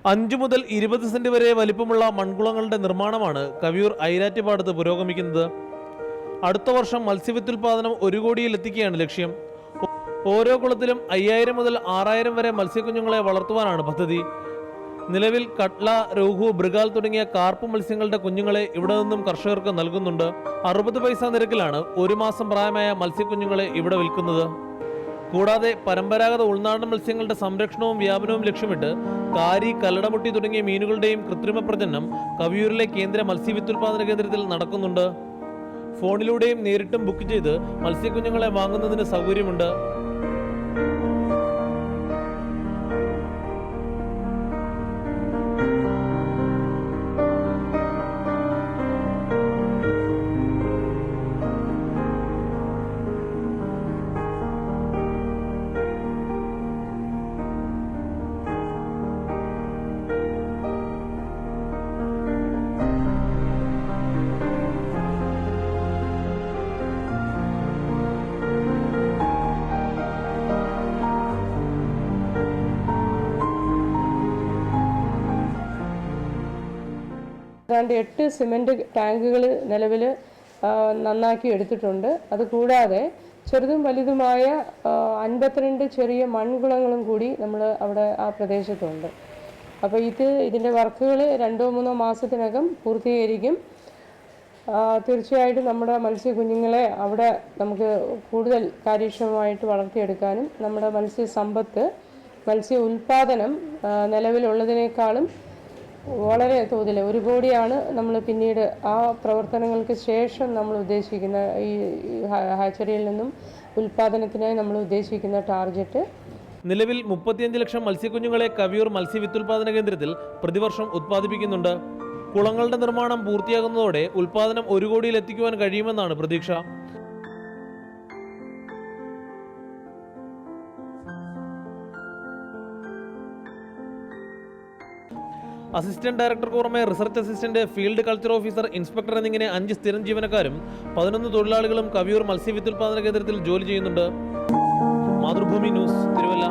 5 മുതൽ 20 സെന്റ് വരെ വലിപ്പമുള്ള മൺകുളങ്ങളുടെ നിർമ്മാണമാണ് കവിയൂർ ഐരാറ്റുപാടത്ത് പുരോഗമിക്കുന്നത്. അടുത്ത വർഷം മത്സ്യവിത്തുൽപാദനം 1 കോടിയിൽ എത്തിക്കുകയാണ് ലക്ഷ്യം. ഓരോ കുളത്തിലും 5000 മുതൽ 6000 വരെ മത്സ്യക്കുഞ്ഞുങ്ങളെ വളർത്തുവാനാണ് പദ്ധതി. നിലവിൽ കട്ല, രോഹു, ബ്രിഗാൽ തുടങ്ങിയ കാർപ്പ് മത്സ്യങ്ങളുടെ കുഞ്ഞുങ്ങളെ ഇവിടെ നിന്നും കർഷകർക്ക് നൽകുന്നുണ്ട്. 60 പൈസ നിരക്കിലാണ് 1 മാസം പ്രായമായ മത്സ്യക്കുഞ്ഞുങ്ങളെ ഇവിടെ വിൽക്കുന്നത്. കൂടാതെ പരമ്പരാഗത ഉൾനാടൻ മത്സ്യങ്ങളുടെ സംരക്ഷണവും വ്യാപനവും ലക്ഷ്യമിട്ട് കാരി, കല്ലടമുട്ടി തുടങ്ങിയ മീനുകളുടെയും കൃത്രിമ പ്രജനനം കവിയൂരിലെ കേന്ദ്ര മത്സ്യവിത്തുൽപാദന കേന്ദ്രത്തിൽ നടക്കുന്നുണ്ട്. ഫോണിലൂടെയും നേരിട്ടും ബുക്ക് ചെയ്ത് മത്സ്യക്കുഞ്ഞുങ്ങളെ വാങ്ങുന്നതിന് സൗകര്യമുണ്ട്. ഏതാണ്ട് 8 സിമൻറ്റ് ടാങ്കുകൾ നിലവിൽ നന്നാക്കി എടുത്തിട്ടുണ്ട്. അതുകൂടാതെ ചെറുതും വലുതുമായ 52 ചെറിയ മൺകുളങ്ങളും കൂടി നമ്മൾ അവിടെ ആ പ്രദേശത്തുണ്ട്. അപ്പോൾ ഇതിൻ്റെ വർക്കുകൾ 2-3 മാസത്തിനകം പൂർത്തീകരിക്കും. തീർച്ചയായിട്ടും നമ്മുടെ മത്സ്യക്കുഞ്ഞുങ്ങളെ അവിടെ നമുക്ക് കൂടുതൽ കാര്യക്ഷമമായിട്ട് വളർത്തിയെടുക്കാനും നമ്മുടെ മത്സ്യസമ്പത്ത്, മത്സ്യ ഉൽപ്പാദനം നിലവിലുള്ളതിനേക്കാളും വളരെ തോതിൽ 1 കോടിയാണ് നമ്മൾ പിന്നീട് ആ പ്രവർത്തനങ്ങൾക്ക് ശേഷം നമ്മൾ ഉദ്ദേശിക്കുന്ന ഈ ഹാച്ചറിയിൽ നിന്നും ഉൽപ്പാദനത്തിനായി നമ്മൾ ഉദ്ദേശിക്കുന്ന ടാർഗറ്റ്. നിലവിൽ 35 ലക്ഷം മത്സ്യക്കുഞ്ഞുങ്ങളെ കവിയൂർ മത്സ്യവിത്തുൽപാദന കേന്ദ്രത്തിൽ പ്രതിവർഷം ഉത്പാദിപ്പിക്കുന്നുണ്ട്. കുളങ്ങളുടെ നിർമ്മാണം പൂർത്തിയാകുന്നതോടെ ഉൽപ്പാദനം 1 കോടിയിൽ എത്തിക്കുവാൻ കഴിയുമെന്നാണ് പ്രതീക്ഷ. അസിസ്റ്റന്റ് ഡയറക്ടർക്ക് പുറമെ research assistant, field culture officer, inspector എന്നിങ്ങനെ 5 സ്ഥിരം ജീവനക്കാരും 11 തൊഴിലാളികളും കവിയൂർ മത്സ്യവിത്തുൽപാദന കേന്ദ്രത്തിൽ ജോലി ചെയ്യുന്നുണ്ട്. മാതൃഭൂമി ന്യൂസ്, തിരുവല്ല.